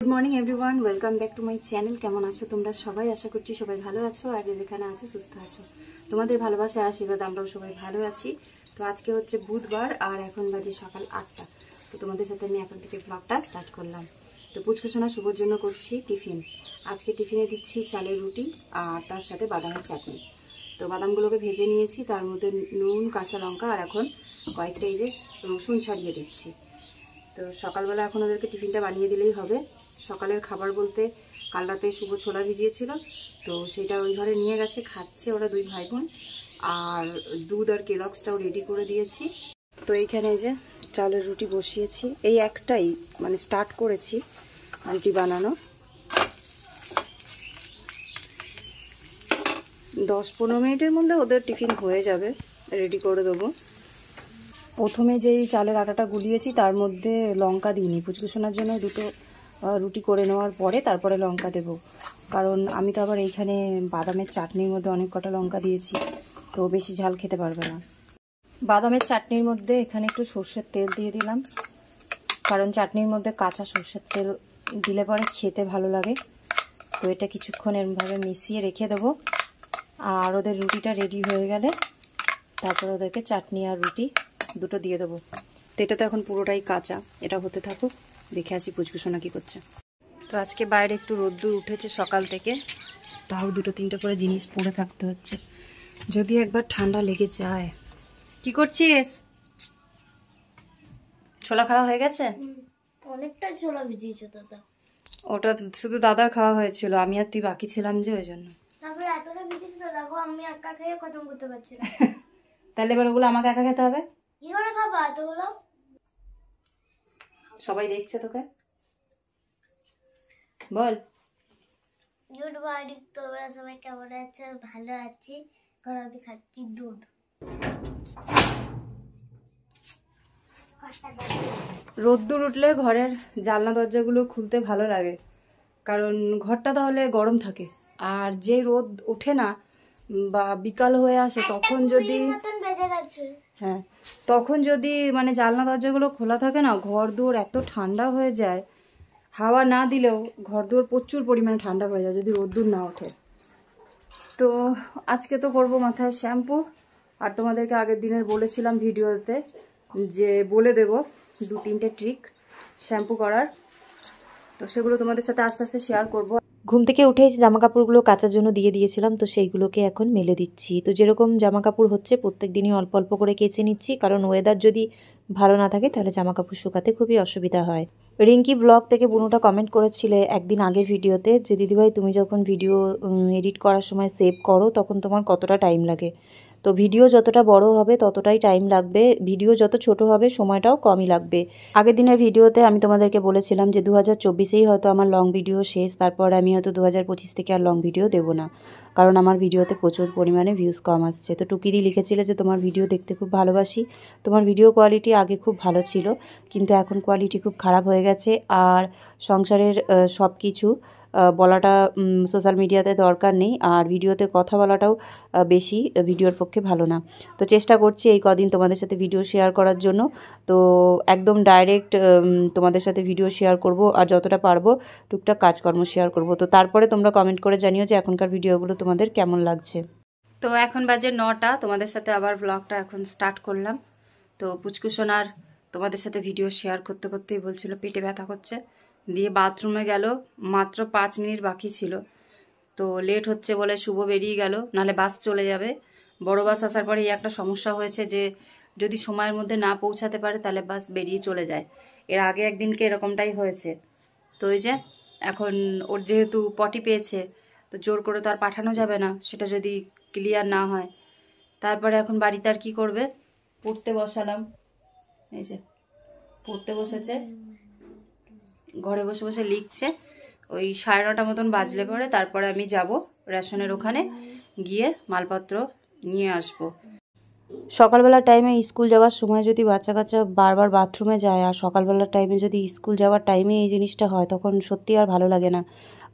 Good morning everyone, welcome back to my channel. কেমন আছো তোমরা সবাই? আশা করছি সবাই ভালো আছো, আর যেখানে আছো সুস্থ আছো। তোমাদের ভালোবাসা আশীর্বাদ আমরাও সবাই ভালো আছি। তো আজকে হচ্ছে বুধবার আর এখন বাজে সকাল 8টা। তো তোমাদের সাথে আমি এখন থেকে ব্লগটা স্টার্ট করলাম। তো পুচকুসোনা শুভর জন্য করছি টিফিন। আজকে টিফিনে দিচ্ছি চালের রুটি আর তার সাথে বাদামের চাটনি। তো বাদামগুলোকে ভেজে নিয়েছি, তার মধ্যে নুন, কাঁচা লঙ্কা আর এখন কয়েকটা এই যে রসুন ছাড়িয়ে দিচ্ছি। তো সকালবেলা এখন ওদেরকে টিফিনটা বানিয়ে দিলেই হবে। সকালের খাবার বলতে কাল রাতে শুভ ছোলা ভিজিয়েছিল, তো সেটা ওই ঘরে নিয়ে গেছে, খাচ্ছে ওরা দুই ভাই বোন। আর দুধ আর কেলগসটাও রেডি করে দিয়েছি। তো এইখানে যে চালের রুটি বসিয়েছি, এই একটাই মানে স্টার্ট করেছি রুটি বানানো। 10-15 মিনিটের মধ্যে ওদের টিফিন হয়ে যাবে, রেডি করে দেবো। প্রথমে যেই চালের আটাটা গুলিয়েছি তার মধ্যে লঙ্কা দিইনি, পুচকুসোনার জন্য দুটো রুটি করে নেওয়ার পরে তারপরে লঙ্কা দেব, কারণ আমি তো আবার এইখানে বাদামের চাটনির মধ্যে অনেক কটা লঙ্কা দিয়েছি, তো বেশি ঝাল খেতে পারবে না। বাদামের চাটনির মধ্যে এখানে একটু সর্ষের তেল দিয়ে দিলাম, কারণ চাটনির মধ্যে কাঁচা সর্ষের তেল দিলে পরে খেতে ভালো লাগে। তো এটা কিছুক্ষণ এরমভাবে মিশিয়ে রেখে দেবো, আর ওদের রুটিটা রেডি হয়ে গেলে তারপর ওদেরকে চাটনি আর রুটি দুটো দিয়ে দেবো। তো এটা তো এখন পুরোটাই কাঁচা, এটা হতে থাকুক, দেখে আসি পুচকুসোনা কী করছে। তো আজকে বাইরে একটু রোদ্দুর উঠেছে সকাল থেকে, তাও 2-3টে করে জিনিস পরে থাকতে হচ্ছে, যদি একবার ঠান্ডা লেগে যায়। কি করছিস? ছোলা খাওয়া হয়ে গেছে? অনেকটা ছোলা ভিজিয়েছে দাদা। ওটা শুধু দাদার খাওয়া হয়েছিল, আমি আর তুই বাকি ছিলাম যে, ওই জন্য। তারপরে এতটা ভিজিয়েছে দাদা, আমি একা খেয়ে খতম করতে পারছি না। তাহলে এবার ওগুলো আমাকে একা খেতে হবে? কি করে খাবা এতগুলো? সবাই দেখছে তোকে, বল। গুড মর্নিং, তোমরা সবাই কেমন আছো? ভালো আছি। এখন আমি খাচ্ছি দুধ। রোদ্দুর উঠলে ঘরের জানলা দরজাগুলো খুলতে ভালো লাগে, কারণ ঘরটা তাহলে গরম থাকে। আর যে রোদ ওঠে না বা বিকাল হয়ে আসে তখন যদি হ্যাঁ তখন যদি মানে জানলা দরজাগুলো খোলা থাকে না, ঘর দুয়ার এত ঠান্ডা হয়ে যায়। হাওয়া না দিলেও ঘর দুয়ার প্রচুর পরিমাণে ঠান্ডা হয়ে যায় যদি রোদ্দুর না ওঠে। তো আজকে তো করবো মাথায় শ্যাম্পু, আর তোমাদেরকে আগের দিনের বলেছিলাম ভিডিওতে যে বলে দেব 2-3টে ট্রিক শ্যাম্পু করার, তো সেগুলো তোমাদের সাথে আস্তে আস্তে শেয়ার করব। ঘুম থেকে উঠে জামা কাপড়গুলো কাচার জন্য দিয়ে দিয়েছিলাম, তো সেইগুলোকে এখন মেলে দিচ্ছি। তো যেরকম জামা কাপড় হচ্ছে প্রত্যেক দিনই অল্প অল্প করে কেচে নিচ্ছি, কারণ ওয়েদার যদি ভালো না থাকে তাহলে জামা কাপড় শুকাতে খুবই অসুবিধা হয়। রিঙ্কি ব্লগ থেকে বুনুটা কমেন্ট করেছিলে একদিন আগের ভিডিওতে যে দিদিভাই তুমি যখন ভিডিও এডিট করার সময় সেভ করো তখন তোমার কতটা টাইম লাগে। তো ভিডিও যতটা বড় হবে ততটাই টাইম লাগবে, ভিডিও যত ছোট হবে সময়টাও কমই লাগবে। আগের দিনের ভিডিওতে আমি তোমাদেরকে বলেছিলাম যে 2024-এই হয়তো আমার লং ভিডিও শেষ, তারপর আমি হয়তো 2025 থেকে আর লং ভিডিও দেবো না, কারণ আমার ভিডিওতে প্রচুর পরিমাণে ভিউজ কম আসছে। তো টুকিদি লিখেছিলে যে তোমার ভিডিও দেখতে খুব ভালোবাসি, তোমার ভিডিও কোয়ালিটি আগে খুব ভালো ছিল কিন্তু এখন কোয়ালিটি খুব খারাপ হয়ে গেছে, আর সংসারের সব কিছু বলাটা সোশ্যাল মিডিয়াতে দরকার নেই, আর ভিডিওতে কথা বলাটাও বেশি ভিডিওর পক্ষে ভালো না। তো চেষ্টা করছি এই কদিন তোমাদের সাথে ভিডিও শেয়ার করার জন্য, তো একদম ডাইরেক্ট তোমাদের সাথে ভিডিও শেয়ার করব, আর যতটা পারবো টুকটাক কাজকর্ম শেয়ার করব। তো তারপরে তোমরা কমেন্ট করে জানিও যে এখনকার ভিডিওগুলো তোমাদের কেমন লাগছে। তো এখন বাজে 9টা, তোমাদের সাথে আবার ব্লগটা এখন স্টার্ট করলাম। তো পুচকুসোনার তোমাদের সাথে ভিডিও শেয়ার করতে করতেই বলছিল পেটে ব্যথা করছে, দিয়ে বাথরুমে গেল, মাত্র 5 মিনিট বাকি ছিল। তো লেট হচ্ছে বলে শুভ বেরিয়ে গেল, নাহলে বাস চলে যাবে। বড় বাস আসার পরে এই একটা সমস্যা হয়েছে যে যদি সময়ের মধ্যে না পৌঁছাতে পারে তাহলে বাস বেরিয়ে চলে যায়। এর আগে একদিনকে এরকমটাই হয়েছে। তো এই যে এখন ওর যেহেতু পটি পেয়েছে, তো জোর করে তো আর পাঠানো যাবে না, সেটা যদি ক্লিয়ার না হয়। তারপরে এখন বাড়িতে আর কী করবে, পড়তে বসালাম। এই যে পড়তে বসেছে, ঘরে বসে বসে লিখছে। ওই 9:30 মতন বাজলে পরে তারপরে আমি যাব রেশনের ওখানে, গিয়ে মালপত্র নিয়ে আসব। সকালবেলার টাইমে স্কুল যাওয়ার সময় যদি বাচ্চা কাচ্চা বারবার বাথরুমে যায়, আর সকালবেলার টাইমে যদি স্কুল যাওয়ার টাইমে এই জিনিসটা হয়, তখন সত্যি আর ভালো লাগে না।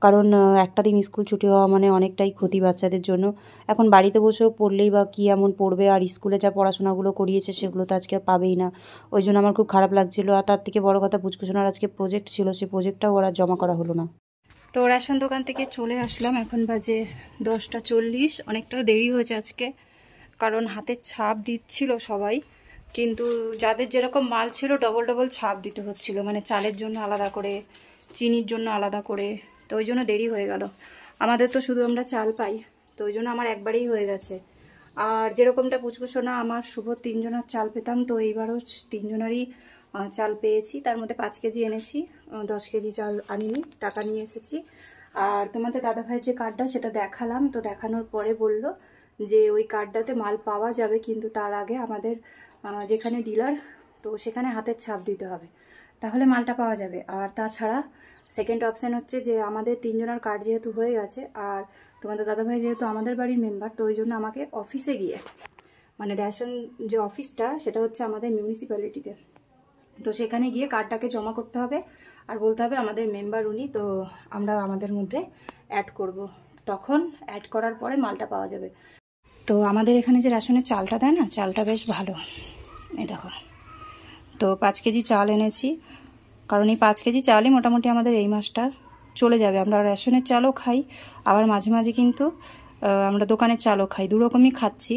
কারণ একটা দিন স্কুল ছুটি হওয়া মানে অনেকটাই ক্ষতি বাচ্চাদের জন্য। এখন বাড়িতে বসেও পড়লেই বা কী এমন পড়বে, আর স্কুলে যা পড়াশোনাগুলো করিয়েছে সেগুলো তো আজকে পাবেই না। ওই জন্য আমার খুব খারাপ লাগছিলো। আর তার থেকে বড় কথা, পুচকুসোনার আজকে প্রজেক্ট ছিল, সেই প্রজেক্টটাও ওরা জমা করা হলো না। তো রেশন দোকান থেকে চলে আসলাম, এখন বাজে 10টা 40। অনেকটা দেরি হয়েছে আজকে, কারণ হাতে ছাপ দিচ্ছিল সবাই, কিন্তু যাদের যেরকম মাল ছিল ডবল ডবল ছাপ দিতে হচ্ছিল, মানে চালের জন্য আলাদা করে, চিনির জন্য আলাদা করে। তো ওই জন্য দেরি হয়ে গেল। আমাদের তো শুধু আমরা চাল পাই, তো ওই জন্য আমার একবারেই হয়ে গেছে। আর যেরকমটা পুচকুসোনা আমার শুভ 3 জনের চাল পেতাম, তো এইবারও 3 জনেরই চাল পেয়েছি। তার মধ্যে 5 কেজি এনেছি, 10 কেজি চাল আনিনি, টাকা নিয়ে এসেছি। আর তোমাদের দাদাভাইয়ের যে কার্ডটা সেটা দেখালাম, তো দেখানোর পরে বলল যে ওই কার্ডটাতে মাল পাওয়া যাবে, কিন্তু তার আগে আমাদের যেখানে ডিলার, তো সেখানে হাতের ছাপ দিতে হবে, তাহলে মালটা পাওয়া যাবে। আর তাছাড়া সেকেন্ড অপশান হচ্ছে যে আমাদের 3 জনের কার্ড যেহেতু হয়ে গেছে, আর তোমাদের দাদাভাই যেহেতু আমাদের বাড়ির মেম্বার, তো ওই জন্য আমাকে অফিসে গিয়ে, মানে রেশন যে অফিসটা সেটা হচ্ছে আমাদের মিউনিসিপ্যালিটিতে, তো সেখানে গিয়ে কার্ডটাকে জমা করতে হবে আর বলতে হবে আমাদের মেম্বার উনি, তো আমরা আমাদের মধ্যে অ্যাড করব, তখন অ্যাড করার পরে মালটা পাওয়া যাবে। তো আমাদের এখানে যে রেশনের চালটা দেয় না, চালটা বেশ ভালো। এই দেখো, তো 5 কেজি চাল এনেছি, কারণ এই 5 কেজি চালই মোটামুটি আমাদের এই মাসটা চলে যাবে। আমরা রেশনের চালও খাই, আবার মাঝে মাঝে কিন্তু আমরা দোকানের চালও খাই, দুরকমই খাচ্ছি।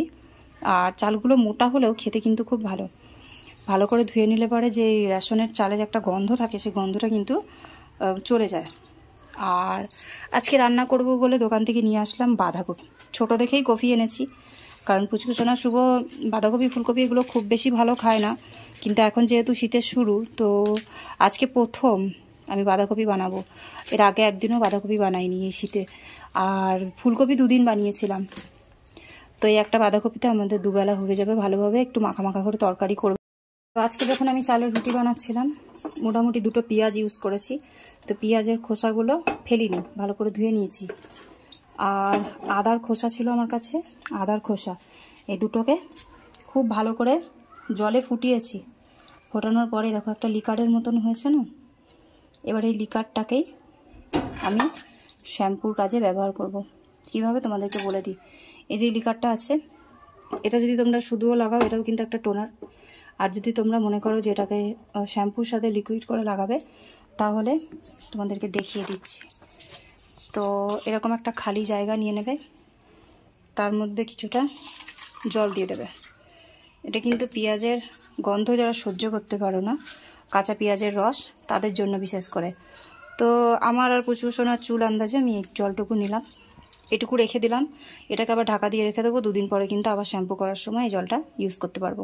আর চালগুলো মোটা হলেও খেতে কিন্তু খুব ভালো। ভালো করে ধুয়ে নিলে পরে যে রেশনের চালে যে একটা গন্ধ থাকে, সেই গন্ধটা কিন্তু চলে যায়। আর আজকে রান্না করব বলে দোকান থেকে নিয়ে আসলাম বাঁধাকপি, ছোট দেখেই কপি এনেছি, কারণ পুচকুসোনা শুভ বাঁধাকপি ফুলকপি এগুলো খুব বেশি ভালো খায় না, কিন্তু এখন যেহেতু শীতের শুরু, তো আজকে প্রথম আমি বাঁধাকপি বানাবো। এর আগে একদিনও বাঁধাকপি বানাইনি এই শীতে। আর ফুলকপি 2 দিন বানিয়েছিলাম, তো এই একটা বাঁধাকপিতে আমাদের দুবেলা হয়ে যাবে ভালোভাবে, একটু মাখা মাখা করে তরকারি করবো। তো আজকে যখন আমি চালের রুটি বানাচ্ছিলাম, মোটামুটি 2টো পেঁয়াজ ইউজ করেছি, তো পেঁয়াজের খোসাগুলো ফেলিনি, ভালো করে ধুয়ে নিয়েছি। আর আদার খোসা ছিল আমার কাছে, আদার খোসা, এই দুটোকে খুব ভালো করে জলে ফুটিয়েছি। ফোটানোর পরে দেখো একটা লিকারের মতন হয়েছে না, এবার এই লিকারটাকেই আমি শ্যাম্পুর কাজে ব্যবহার করব। কিভাবে তোমাদেরকে বলে দিই। এই যে লিকারটা আছে, এটা যদি তোমরা শুধুও লাগাও, এটাও কিন্তু একটা টোনার। আর যদি তোমরা মনে করো যে এটাকে শ্যাম্পুর সাথে লিকুইড করে লাগাবে, তাহলে তোমাদেরকে দেখিয়ে দিচ্ছি। তো এরকম একটা খালি জায়গা নিয়ে নেবে, তার মধ্যে কিছুটা জল দিয়ে দেবে। এটা কিন্তু পেঁয়াজের গন্ধ যারা সহ্য করতে পারো না, কাঁচা পেঁয়াজের রস, তাদের জন্য বিশেষ করে। তো আমার আর পুচকুসোনার চুল আন্দাজে আমি এই জলটুকু নিলাম, এটুকু রেখে দিলাম। এটাকে আবার ঢাকা দিয়ে রেখে দেবো, 2 দিন পরে কিন্তু আবার শ্যাম্পু করার সময় এই জলটা ইউজ করতে পারবো।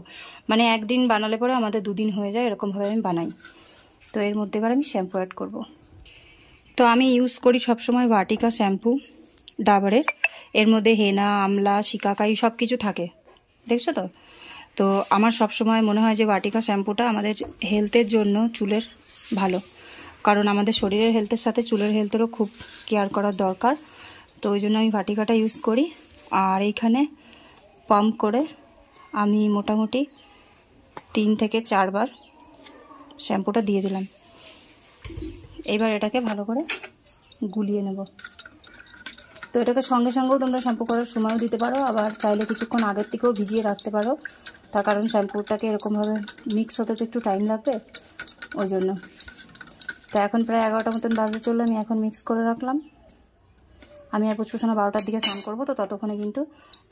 মানে একদিন বানালে পরে আমাদের 2 দিন হয়ে যায়, এরকমভাবে আমি বানাই। তো এর মধ্যে এবার আমি শ্যাম্পু অ্যাড করব। তো আমি ইউজ করি সবসময় ভাটিকা শ্যাম্পু ডাবরের, এর মধ্যে হেনা, আমলা, শিকাকাই সব কিছু থাকে, দেখছো তো। তো আমার সবসময় মনে হয় যে ভাটিকা শ্যাম্পুটা আমাদের হেলথের জন্য, চুলের ভালো, কারণ আমাদের শরীরের হেলথের সাথে চুলের হেলথেরও খুব কেয়ার করার দরকার। তো ওই জন্য আমি ভাটিকাটা ইউজ করি। আর এইখানে পাম্প করে আমি মোটামুটি 3 থেকে 4 বার শ্যাম্পুটা দিয়ে দিলাম। এইবার এটাকে ভালো করে গুলিয়ে নেব। তো এটাকে সঙ্গে সঙ্গেও তোমরা শ্যাম্পু করার সময়ও দিতে পারো, আবার চাইলে কিছুক্ষণ আগের থেকেও ভিজিয়ে রাখতে পারো, তার কারণ শ্যাম্পুটাকে এরকমভাবে মিক্স হতে তো একটু টাইম লাগবে, ওই জন্য। তো এখন প্রায় 11টা মতন বাজতে চললো, আমি এখন মিক্স করে রাখলাম। আমি আর পুচকুসোনা 12টার দিকে স্নান করবো, তো ততক্ষণে কিন্তু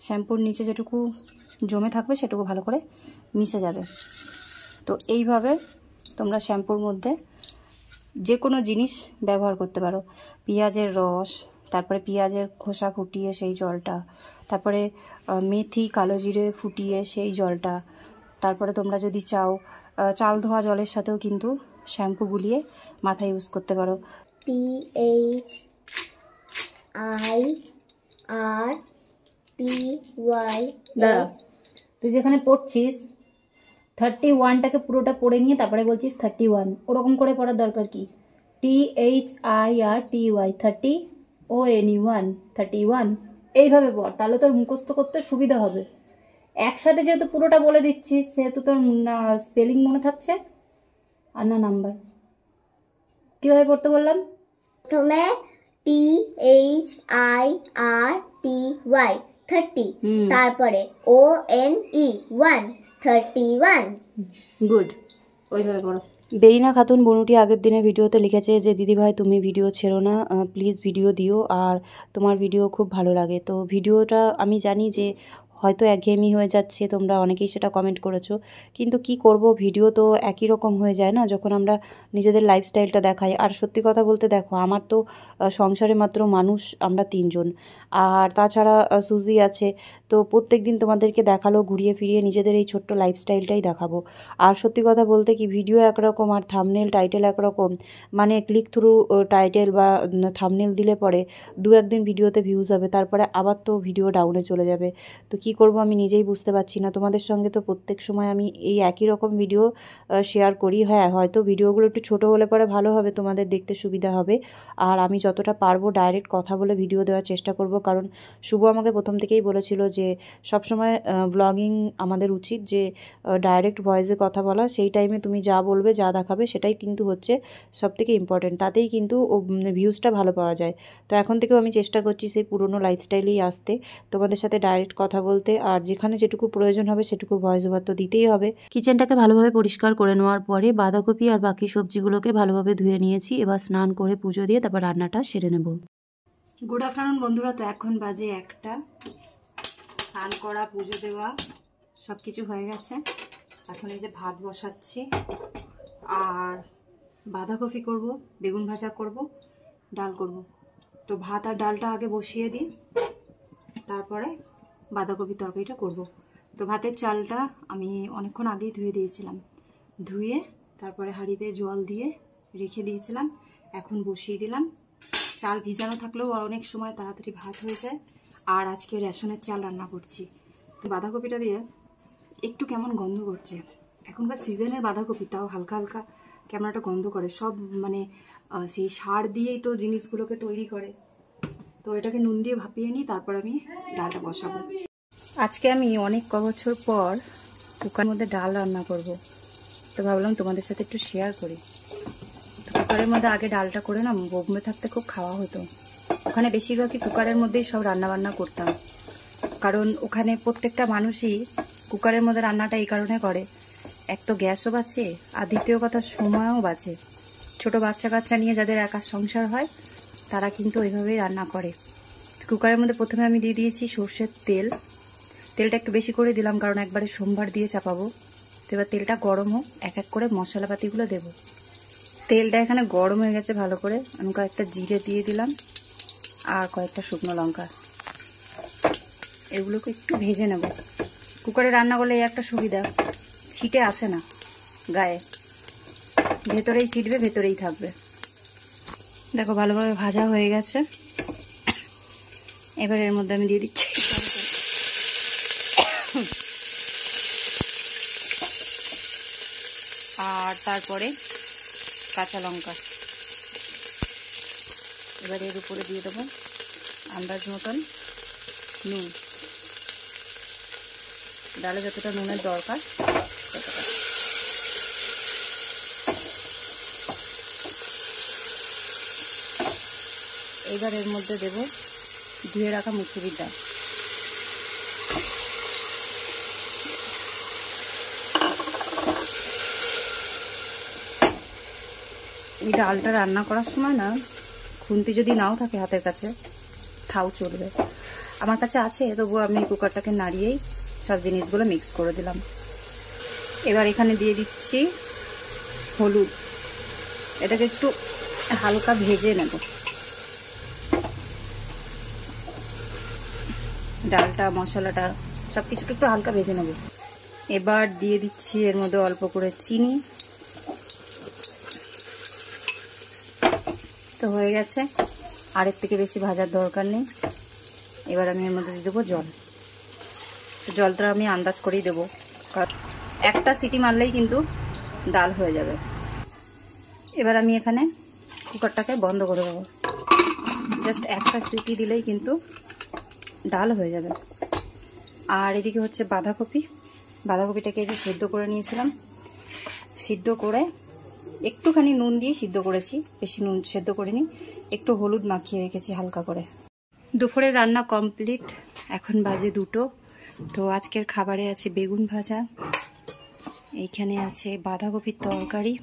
শ্যাম্পুর নিচে যেটুকু জমে থাকবে সেটুকু ভালো করে মিশে যাবে। তো এইভাবে তোমরা শ্যাম্পুর মধ্যে যে কোনো জিনিস ব্যবহার করতে পারো। পেঁয়াজের রস, তারপরে পেঁয়াজের খোসা ফুটিয়ে সেই জলটা, তারপরে মেথি কালো জিরে ফুটিয়ে সেই জলটা, তারপরে তোমরা যদি চাও চাল ধোয়া জলের সাথেও কিন্তু শ্যাম্পু গুলিয়ে মাথায় ইউজ করতে পারো। THIRTY দাঁড়া, তুই যেখানে পড়ছিস 31টাকে পুরোটা পড়ে নিয়ে তারপরে বলছিস 31, ওরকম করে পড়ার দরকার কি? THIRTY 30ONE 31, এইভাবে পড়, তাহলে তোর মুখস্থ করতে সুবিধা হবে। একসাথে যেহেতু পুরোটা বলে দিচ্ছিস সেহেতু তোর স্পেলিং মনে থাকছে আর না নাম্বার। কিভাবে পড়তে বললাম? প্রথমে THIRTY 30, তারপরে ONE 1 31। গুড, ওইভাবে পড়ো। বেরিনা খাতুন বনুটি আগের দিনে ভিডিওতে লিখেছে যে দিদিভাই তুমি ভিডিও ছেড়ো না, প্লিজ ভিডিও দিও, আর তোমার ভিডিও খুব ভালো লাগে। তো ভিডিওটা আমি জানি যে হয়তো একঘেয়েমি হয়ে যাচ্ছে, তোমরা অনেকেই সেটা কমেন্ট করেছো, কিন্তু কি করব, ভিডিও তো একই রকম হয়ে যায় না যখন আমরা নিজেদের লাইফস্টাইলটা দেখাই। আর সত্যি কথা বলতে দেখো, আমার তো সংসারে মাত্র মানুষ আমরা 3 জন, আর তাছাড়া সুজি আছে। তো প্রত্যেক দিন তোমাদেরকে দেখালো ঘুরিয়ে ফিরিয়ে নিজেদের এই ছোট্ট লাইফস্টাইলটাই দেখাবো। আর সত্যি কথা বলতে কি, ভিডিও একরকম আর থাম্বনেল টাইটেল একরকম, মানে ক্লিক থ্রু টাইটেল বা থাম্বনেল দিলে পরে 2-1 দিন ভিডিওতে ভিউজ হবে, তারপরে আবার তো ভিডিও ডাউনে চলে যাবে। তো কি করব আমি নিজেই বুঝতে পারছি না। তোমাদের সঙ্গে তো প্রত্যেক সময় আমি এই একই রকম ভিডিও শেয়ার করি। হ্যাঁ, হয়তো ভিডিওগুলো একটু ছোট হলে পরে ভালো হবে, তোমাদের দেখতে সুবিধা হবে। আর আমি যতটা পারবো ডাইরেক্ট কথা বলে ভিডিও দেওয়ার চেষ্টা করব, কারণ শুভ আমাকে প্রথম থেকেই বলেছিল যে সবসময় ব্লগিং আমাদের উচিত যে ডাইরেক্ট ভয়েসে কথা বলা, সেই টাইমে তুমি যা বলবে যা দেখাবে সেটাই কিন্তু হচ্ছে সবথেকে ইম্পর্টেন্ট, তাতেই কিন্তু ভিউজটা ভালো পাওয়া যায়। তো এখন থেকেও আমি চেষ্টা করছি সেই পুরনো লাইফস্টাইলেই আসতে, তোমাদের সাথে ডাইরেক্ট কথা বলতে, আর যেখানে যেটুকু প্রয়োজন হবে সেটুকু ভয়েস ওভার তো দিতেই হবে। কিচেনটাকে ভালোভাবে পরিষ্কার করে নেওয়ার পরে বাঁধাকপি আর বাকি সবজিগুলোকে ভালোভাবে ধুয়ে নিয়েছি। এবার স্নান করে পুজো দিয়ে তারপর রান্নাটা সেরে নেব। গুড আফটারনুন বন্ধুরা। তো এখন বাজে 1টা, স্নান করা, পুজো দেওয়া সব কিছু হয়ে গেছে। এখন এই যে ভাত বসাচ্ছি, আর বাঁধাকপি করব, বেগুন ভাজা করব, ডাল করব। তো ভাত আর ডালটা আগে বসিয়ে দিই, তারপরে বাঁধাকপি তরকারিটা করব। তো ভাতের চালটা আমি অনেকক্ষণ আগেই ধুয়ে দিয়েছিলাম, ধুয়ে তারপরে হাঁড়িতে জল দিয়ে রেখে দিয়েছিলাম, এখন বসিয়ে দিলাম। চাল ভিজানো থাকলেও অনেক সময় তাড়াতাড়ি ভাত হয়ে যায়। আর আজকে রেশনের চাল রান্না করছি। তো বাঁধাকপিটা দিয়ে একটু কেমন গন্ধ করছে, এখনকার সিজনের বাঁধাকপি, তাও হালকা হালকা কেমন একটা গন্ধ করে। সব মানে সেই সার দিয়েই তো জিনিসগুলোকে তৈরি করে। তো এটাকে নুন দিয়ে ভাপিয়ে নিই, তারপর আমি ডালটা বসাবো। আজকে আমি অনেক বছর পর কুকারের মধ্যে ডাল রান্না করব। তো ভাবলাম তোমাদের সাথে একটু শেয়ার করি। তো কুকারের মধ্যে আগে ডালটা করে না বোম্বে থাকতে খুব খাওয়া হতো। ওখানে বেশিরভাগই কুকারের মধ্যেই সব রান্নাবান্না করতাম, কারণ ওখানে প্রত্যেকটা মানুষই কুকারের মধ্যে রান্নাটা এই কারণে করে, এক তো গ্যাসও বাঁচে, আর দ্বিতীয় কথা সময়ও বাঁচে। ছোট বাচ্চা কাচ্চা নিয়ে যাদের একা সংসার হয় তারা কিন্তু ওইভাবেই রান্না করে। কুকারের মধ্যে প্রথমে আমি দিয়ে দিয়েছি সর্ষের তেল। তেলটা একটু বেশি করে দিলাম, কারণ একবারে সোমবার দিয়ে চাপাবো। তো এবার তেলটা গরম হোক, এক এক করে মশলাপাতিগুলো দেবো। তেলটা এখানে গরম হয়ে গেছে ভালো করে, আমি কয়েকটা জিরে দিয়ে দিলাম আর কয়েকটা শুকনো লঙ্কা। এগুলোকে একটু ভেজে নেব। কুকারে রান্না করলে এই একটা সুবিধা, ছিটে আসে না গায়ে, ভেতরেই ছিটবে, ভেতরেই থাকবে। দেখো ভালোভাবে ভাজা হয়ে গেছে। এবার এর মধ্যে আমি দিয়ে দিচ্ছি আর তারপরে কাঁচা লঙ্কা। এবার এর উপরে দিয়ে দেবো আন্দাজ মতন নুন, ডালে যতটা নুনের দরকার ততটা। এবার এর মধ্যে দেব ধুয়ে রাখা মুসুরির ডাল। এই ডালটা রান্না করার সময় না খুন্তি যদি নাও থাকে হাতের কাছে তাও চলবে, আমার কাছে আছে, তবুও আমি কুকারটাকে নাড়িয়েই সব জিনিসগুলো মিক্স করে দিলাম। এবার এখানে দিয়ে দিচ্ছি হলুদ, এটাকে একটু হালকা ভেজে নেব। ডালটা মশলাটা সব কিছুকে একটু হালকা ভেজে নেব। এবার দিয়ে দিচ্ছি এর মধ্যে অল্প করে চিনি। তো হয়ে গেছে, আরের থেকে বেশি ভাজার দরকার নেই। এবার আমি এর মধ্যে দিয়ে দেবো জল। তো জলটা আমি আন্দাজ করেই দেবো, কারণ একটা সিটি মারলেই কিন্তু ডাল হয়ে যাবে। এবার আমি এখানে কুকারটাকে বন্ধ করে দেবো, জাস্ট একটা সিটি দিলেই কিন্তু ডাল হয়ে যাবে। আর এদিকে হচ্ছে বাঁধাকপি। বাঁধাকপিটাকে এই যে সেদ্ধ করে নিয়েছিলাম, সিদ্ধ করে একটুখানি নুন দিয়ে সিদ্ধ করেছি, বেশি নুন সেদ্ধ করিনি, একটু হলুদ মাখিয়ে রেখেছি হালকা করে। দুপুরের রান্না কমপ্লিট, এখন বাজে 2টো। তো আজকের খাবারে আছে বেগুন ভাজা, এইখানে আছে বাঁধাকপির তরকারি,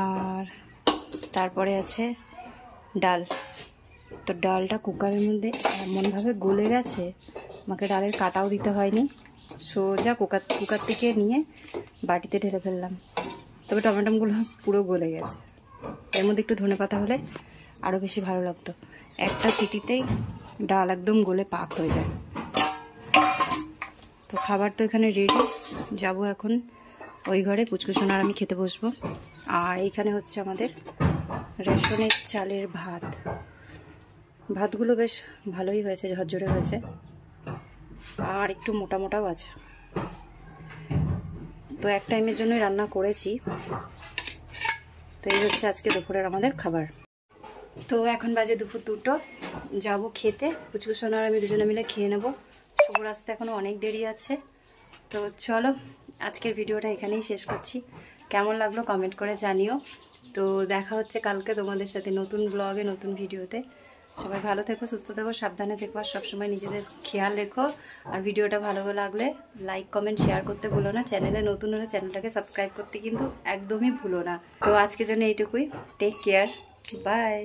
আর তারপরে আছে ডাল। তো ডালটা কুকারের মধ্যে এমনভাবে গলে গেছে, আমাকে ডালের কাটাও দিতে হয়নি, সোজা কুকার থেকে নিয়ে বাটিতে ঢেলে ফেললাম। তবে টমেটোগুলো পুরো গলে গেছে, এর মধ্যে একটু ধনেপাতা হলে আরও বেশি ভালো লাগতো। একটা সিটিতেই ডাল একদম গলে পাক হয়ে যায়। তো খাবার তো এখানে রেডি, যাব এখন ওই ঘরে, পুচকুসোনা আর আমি খেতে বসবো। আর এইখানে হচ্ছে আমাদের রেশনের চালের ভাত। ভাতগুলো বেশ ভালোই হয়েছে, ঝরঝরে হয়েছে, আর একটু মোটা মোটাও আছে। তো এক টাইমের জন্যই রান্না করেছি। তো এই হচ্ছে আজকে দুপুরের আমাদের খাবার। তো এখন বাজে দুপুর 2টো, যাব খেতে, পুচকুসোনা আর আমি দুজনে মিলে খেয়ে নেবো। শুভ আসতে এখনও অনেক দেরি আছে। তো চলো আজকের ভিডিওটা এখানেই শেষ করছি। কেমন লাগলো কমেন্ট করে জানিও। তো দেখা হচ্ছে কালকে তোমাদের সাথে নতুন ব্লগে, নতুন ভিডিওতে। সবাই ভালো থেকো, সুস্থ থেকো, সাবধানে থেকো, আর সবসময় নিজেদের খেয়াল রেখো। আর ভিডিওটা ভালো লাগলে লাইক কমেন্ট শেয়ার করতে ভুলো না। চ্যানেলে নতুন হলে চ্যানেলটাকে সাবস্ক্রাইব করতে কিন্তু একদমই ভুলো না। তো আজকের জন্য এইটুকুই, টেক কেয়ার, বাই।